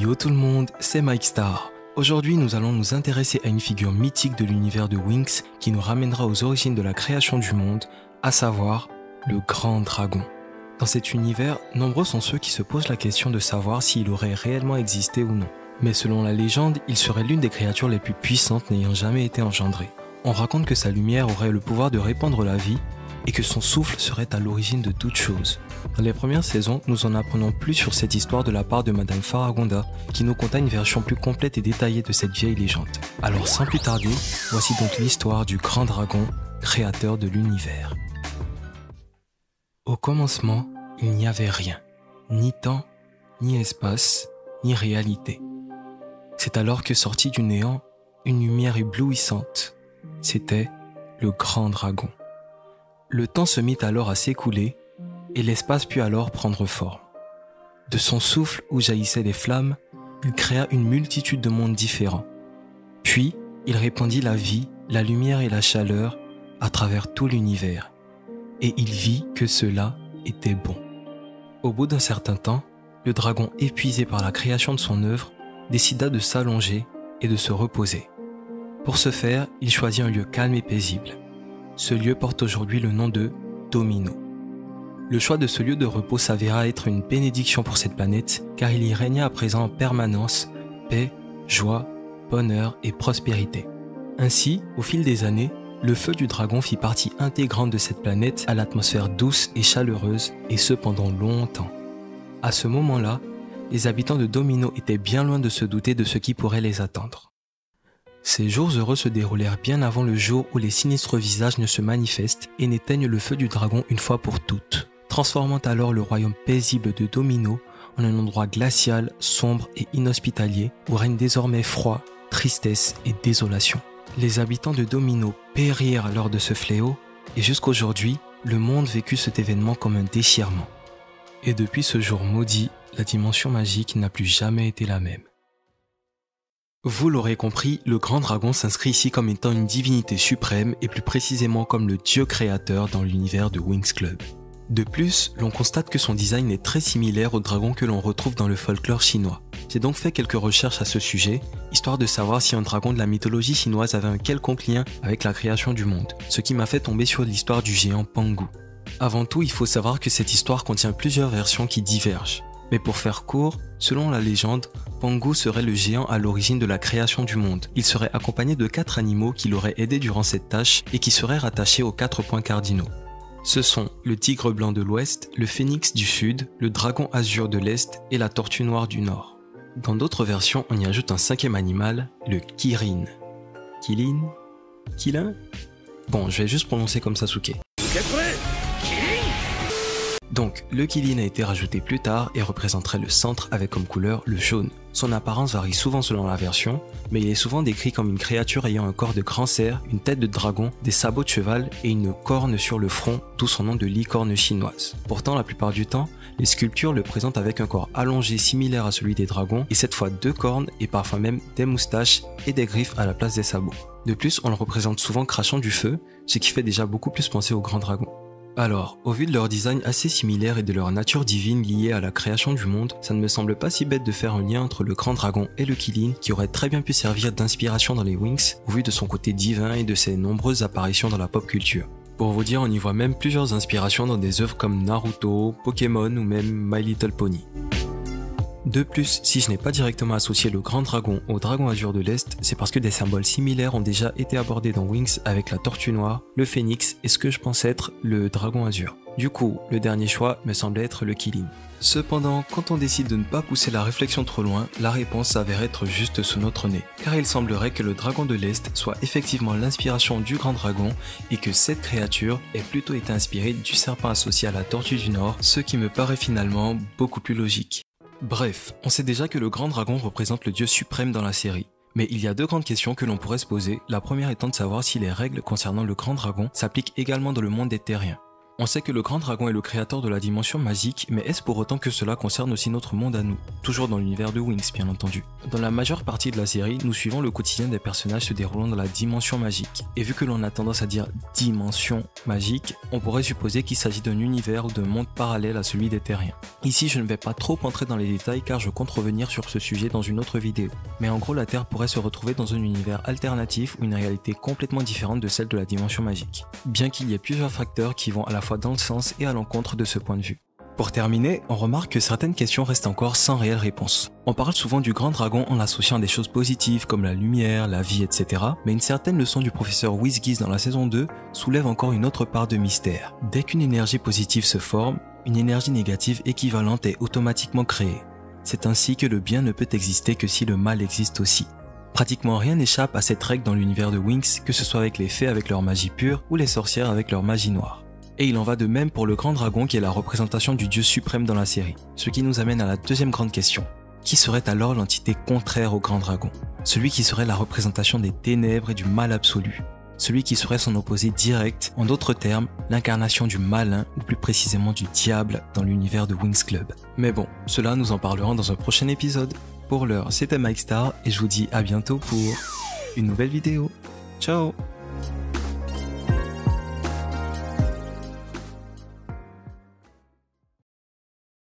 Yo tout le monde, c'est Mike Star. Aujourd'hui, nous allons nous intéresser à une figure mythique de l'univers de Winx qui nous ramènera aux origines de la création du monde, à savoir le Grand Dragon. Dans cet univers, nombreux sont ceux qui se posent la question de savoir s'il aurait réellement existé ou non. Mais selon la légende, il serait l'une des créatures les plus puissantes n'ayant jamais été engendrée. On raconte que sa lumière aurait le pouvoir de répandre la vie et que son souffle serait à l'origine de toute chose. Dans les premières saisons, nous en apprenons plus sur cette histoire de la part de Madame Faragonda, qui nous conta une version plus complète et détaillée de cette vieille légende. Alors sans plus tarder, voici donc l'histoire du Grand Dragon, créateur de l'univers. Au commencement, il n'y avait rien, ni temps, ni espace, ni réalité. C'est alors que sortit du néant une lumière éblouissante. C'était le Grand Dragon. Le temps se mit alors à s'écouler et l'espace put alors prendre forme. De son souffle où jaillissaient les flammes, il créa une multitude de mondes différents. Puis, il répandit la vie, la lumière et la chaleur à travers tout l'univers. Et il vit que cela était bon. Au bout d'un certain temps, le dragon, épuisé par la création de son œuvre, décida de s'allonger et de se reposer. Pour ce faire, il choisit un lieu calme et paisible. Ce lieu porte aujourd'hui le nom de Domino. Le choix de ce lieu de repos s'avéra être une bénédiction pour cette planète, car il y régna à présent en permanence paix, joie, bonheur et prospérité. Ainsi, au fil des années, le feu du dragon fit partie intégrante de cette planète à l'atmosphère douce et chaleureuse, et ce pendant longtemps. À ce moment-là, les habitants de Domino étaient bien loin de se douter de ce qui pourrait les attendre. Ces jours heureux se déroulèrent bien avant le jour où les sinistres visages ne se manifestent et n'éteignent le feu du dragon une fois pour toutes, transformant alors le royaume paisible de Domino en un endroit glacial, sombre et inhospitalier où règne désormais froid, tristesse et désolation. Les habitants de Domino périrent lors de ce fléau et jusqu'aujourd'hui, le monde vécut cet événement comme un déchirement. Et depuis ce jour maudit, la dimension magique n'a plus jamais été la même. Vous l'aurez compris, le Grand Dragon s'inscrit ici comme étant une divinité suprême et plus précisément comme le dieu créateur dans l'univers de Winx Club. De plus, l'on constate que son design est très similaire au dragon que l'on retrouve dans le folklore chinois. J'ai donc fait quelques recherches à ce sujet, histoire de savoir si un dragon de la mythologie chinoise avait un quelconque lien avec la création du monde, ce qui m'a fait tomber sur l'histoire du géant Pangu. Avant tout, il faut savoir que cette histoire contient plusieurs versions qui divergent. Mais pour faire court, selon la légende, Pangu serait le géant à l'origine de la création du monde. Il serait accompagné de 4 animaux qui l'auraient aidé durant cette tâche et qui seraient rattachés aux 4 points cardinaux. Ce sont le tigre blanc de l'ouest, le phénix du sud, le dragon azur de l'est et la tortue noire du nord. Dans d'autres versions, on y ajoute un 5e animal, le Kirin. Kilin? Kilin? Bon, je vais juste prononcer comme Sasuke. Donc, le Kilin a été rajouté plus tard et représenterait le centre avec comme couleur le jaune. Son apparence varie souvent selon la version, mais il est souvent décrit comme une créature ayant un corps de grand cerf, une tête de dragon, des sabots de cheval et une corne sur le front, d'où son nom de licorne chinoise. Pourtant, la plupart du temps, les sculptures le présentent avec un corps allongé similaire à celui des dragons et cette fois 2 cornes et parfois même des moustaches et des griffes à la place des sabots. De plus, on le représente souvent crachant du feu, ce qui fait déjà beaucoup plus penser au grand dragon. Alors, au vu de leur design assez similaire et de leur nature divine liée à la création du monde, ça ne me semble pas si bête de faire un lien entre le Grand Dragon et le Kilin qui aurait très bien pu servir d'inspiration dans les Winx au vu de son côté divin et de ses nombreuses apparitions dans la pop culture. Pour vous dire, on y voit même plusieurs inspirations dans des œuvres comme Naruto, Pokémon ou même My Little Pony. De plus, si je n'ai pas directement associé le Grand Dragon au Dragon Azur de l'Est, c'est parce que des symboles similaires ont déjà été abordés dans Winx avec la Tortue Noire, le Phénix et ce que je pense être le Dragon Azur. Du coup, le dernier choix me semblait être le Kilin. Cependant, quand on décide de ne pas pousser la réflexion trop loin, la réponse s'avère être juste sous notre nez. Car il semblerait que le Dragon de l'Est soit effectivement l'inspiration du Grand Dragon et que cette créature ait plutôt été inspirée du serpent associé à la Tortue du Nord, ce qui me paraît finalement beaucoup plus logique. Bref, on sait déjà que le Grand Dragon représente le dieu suprême dans la série. Mais il y a 2 grandes questions que l'on pourrait se poser, la première étant de savoir si les règles concernant le Grand Dragon s'appliquent également dans le monde des terriens. On sait que le grand dragon est le créateur de la dimension magique, mais est-ce pour autant que cela concerne aussi notre monde à nous? Toujours dans l'univers de Winx, bien entendu. Dans la majeure partie de la série, nous suivons le quotidien des personnages se déroulant dans la dimension magique. Et vu que l'on a tendance à dire dimension magique, on pourrait supposer qu'il s'agit d'un univers ou d'un monde parallèle à celui des terriens. Ici, je ne vais pas trop entrer dans les détails car je compte revenir sur ce sujet dans une autre vidéo. Mais en gros, la Terre pourrait se retrouver dans un univers alternatif ou une réalité complètement différente de celle de la dimension magique. Bien qu'il y ait plusieurs facteurs qui vont à la fois dans le sens et à l'encontre de ce point de vue. Pour terminer, on remarque que certaines questions restent encore sans réelle réponse. On parle souvent du grand dragon en l'associant à des choses positives comme la lumière, la vie, etc. Mais une certaine leçon du professeur Whizgiz dans la saison 2 soulève encore une autre part de mystère. Dès qu'une énergie positive se forme, une énergie négative équivalente est automatiquement créée. C'est ainsi que le bien ne peut exister que si le mal existe aussi. Pratiquement rien n'échappe à cette règle dans l'univers de Winx, que ce soit avec les fées avec leur magie pure ou les sorcières avec leur magie noire. Et il en va de même pour le grand dragon qui est la représentation du dieu suprême dans la série. Ce qui nous amène à la deuxième grande question. Qui serait alors l'entité contraire au grand dragon? Celui qui serait la représentation des ténèbres et du mal absolu. Celui qui serait son opposé direct, en d'autres termes, l'incarnation du malin ou plus précisément du diable dans l'univers de Winx Club. Mais bon, cela nous en parlerons dans un prochain épisode. Pour l'heure, c'était Mike Star et je vous dis à bientôt pour une nouvelle vidéo. Ciao!